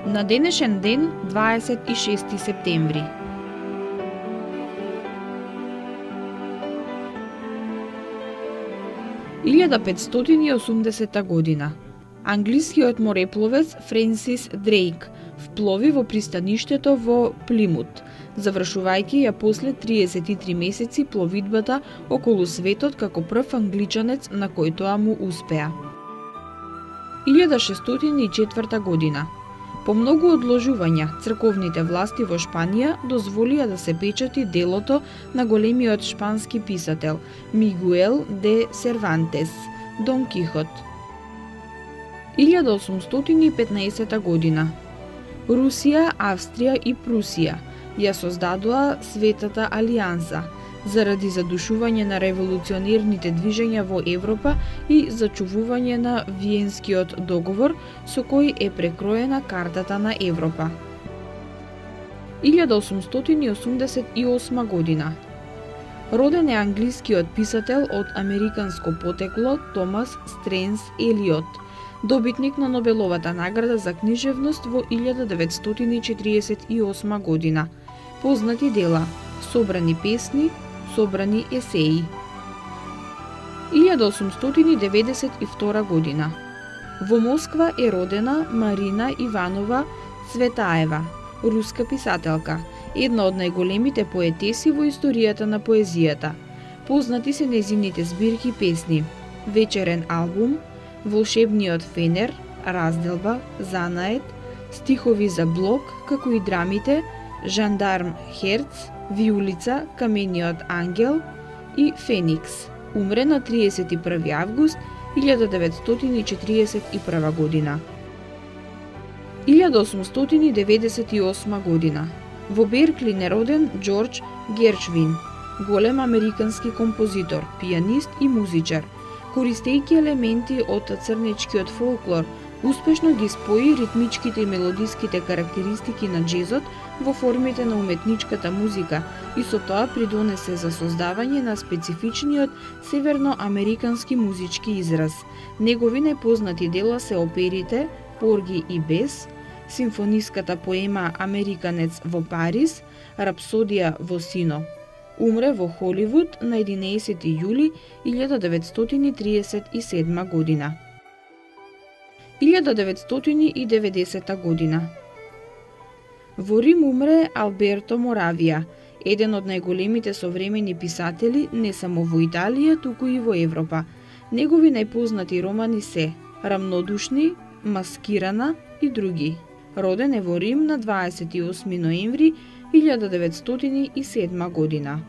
На денешен ден, 26 септември. Илјада 580 година. Англискиот морепловец Френсис Дрейк вплови во пристаништето во Плимут, завршувајќи ја после 33 месеци пловидбата околу светот како прв англичанец на кој тоа му успеа. 1604 година. По многу одложувања, црковните власти во Шпанија дозволија да се печати делото на големиот шпански писател Мигуел де Сервантес, Дон Кихот. 1815 година. Русија, Австрија и Прусија ја создадоа Светата алијанса заради задушување на револуционерните движења во Европа и зачувување на Виенскиот договор со кој е прекроена картата на Европа. 1888 година. Роден е англискиот писател од американско потекло Томас Стренс Елиот, добитник на Нобеловата награда за книжевност во 1948 година. Познати дела: собрани песни, собрани есеи. 1892 година. Во Москва е родена Марина Иванова Цветаева, руска писателка, една од најголемите поетеси во историјата на поезијата. Познати се нејзините збирки песни: Вечерен албум, Волшебниот фенер, Разделба, Занает, Стихови за блок, како и драмите Жандарм Херц, Виулица, Камениот ангел и Феникс. Умре на 31 август 1941 година. 1898 година. Во Берклин е роден Џорџ Гершвин, голем американски композитор, пијанист и музичар. Користејќи елементи од црнечкиот фолклор, успешно ги спои ритмичките и мелодиските карактеристики на џезот во формите на уметничката музика и со тоа придонесе за создавање на специфичниот северноамерикански музички израз. Негови најпознати дела се оперите Порги и Бес, симфониската поема Американец во Париз, Рапсодија во Сино. Умре во Холивуд на 11 јули 1937 година. 1990 година. Во Рим умре Алберто Моравија, еден од најголемите современи писатели не само во Италија, туку и во Европа. Негови најпознати романи се Рамнодушни, Маскирана и други. Роден е во Рим на 28 ноември 1907 година.